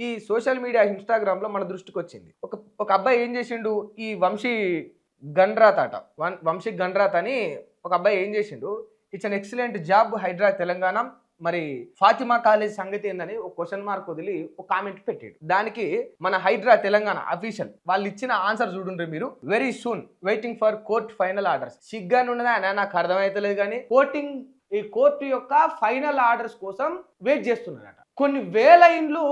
ఈ social media ఇన్‌స్టాగ్రామ్‌లో మన దృష్టికొచ్చింది. ఒక ఒక అబ్బాయి ఏం చేసిండు, ఈ గన్‌రాత్ అట. వంశీ గన్‌రాత్ అని ఒక అబ్బాయి ఏం చేసిండు, it's an excellent job Hydra Telangana. మరి ఫాతిమా కాలేజ్ సంగతి ఏందని ఒక క్వెషన్ మార్క్ వదిలి ఒక కామెంట్ పెట్టాడు. దానికి మన హైడ్రా తెలంగాణ అఫీషియల్ వాళ్ళు ఇచ్చిన ఆన్సర్ చూడుండ్రి మీరు. Very soon waiting for court final orders. సిగ్గాని ఉన్నదా అని నాకు అర్థమైతలేదు కానీ ఈ కోర్టు యొక్క ఫైనల్ ఆర్డర్స్ కోసం వెయిట్ చేస్తున్నారట. కొన్ని వేల ఇండ్లు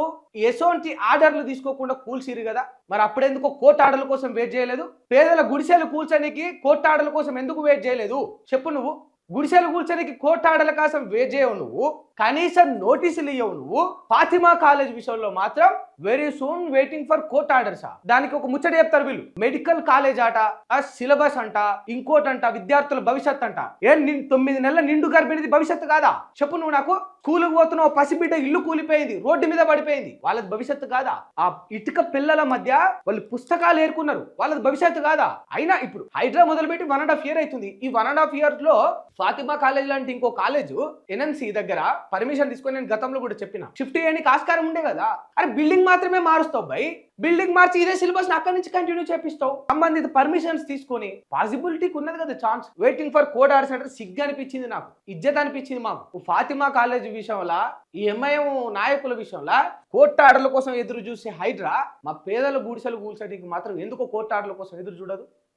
ఎసోంటి ఆర్డర్లు తీసుకోకుండా కూల్సిరు కదా, మరి అప్పుడెందుకు కోర్టు ఆర్డర్ల కోసం వెయిట్ చేయలేదు? పేదల గుడిసెలు కూల్చడానికి కోర్టు ఆర్డర్ల కోసం ఎందుకు వెయిట్ చేయలేదు చెప్పు నువ్వు? గుడిసెలు కూల్చడానికి కోర్టు ఆర్డర్ల కోసం వెయిట్ చేయవు నువ్వు, కనీసం నోటీసులు ఇవ్వవు నువ్వు. ఫాతిమా కాలేజ్ విషయంలో మాత్రం very soon waiting for court orders. దానికి ఒక ముచ్చట చెప్తారు వీళ్ళు. మెడికల్ కాలేజ్ అట, ఆ సిలబస్ అంట, ఇంకోటంట, విద్యార్థుల భవిష్యత్ అంట. 9 నెలల నిండు గర్భిణిది భవిష్యత్తు కాదా చెప్పు నువ్వు నాకు? స్కూలుకు పోతున్నావు, పసిబిడ్డ ఇల్లు కూలిపోయింది, రోడ్డు మీద పడిపోయింది, వాళ్ళది భవిష్యత్తు కాదా? ఆ ఇటుక పిల్లల మధ్య వాళ్ళు పుస్తకాలు ఏరుకున్నారు, వాళ్ళది భవిష్యత్తు కాదా? అయినా ఇప్పుడు హైడ్రా మొదలుపెట్టి 1.5 year అవుతుంది. ఈ 1.5 years లో ఫాతిమా కాలేజ్ లాంటి ఇంకో కాలేజ్ ఎన్ఎంసి దగ్గర పర్మిషన్ తీసుకొని, నేను గతంలో కూడా చెప్పిన, షిఫ్ట్ చేయడానికి ఆస్కారం ఉండే కదా. అరే బిల్డింగ్ మాత్రమే మారుస్తావు బై, బిల్డింగ్ మార్చి ఇదే సిలబస్ అక్కడి నుంచి కంటిన్యూ చేపిస్తావు. సంబంధిత పర్మిషన్స్ తీసుకొని పాసిబిలిటీకి ఉన్నది కదా chance. Waiting for court orders అంటే సిగ్గు అనిపించింది నాకు, ఇజ్జత్ అనిపించింది మాకు. ఫాతిమా కాలేజ్ విషయంలో, ఈ ఎంఐఎం నాయకుల విషయంలో కోర్టు ఆర్డర్ల కోసం ఎదురు చూసే హైడ్రా మా పేదల గుడిసెలు కూల్చడానికి మాత్రం ఎందుకో కోర్టు ఆర్డర్ల కోసం ఎదురు చూడదు?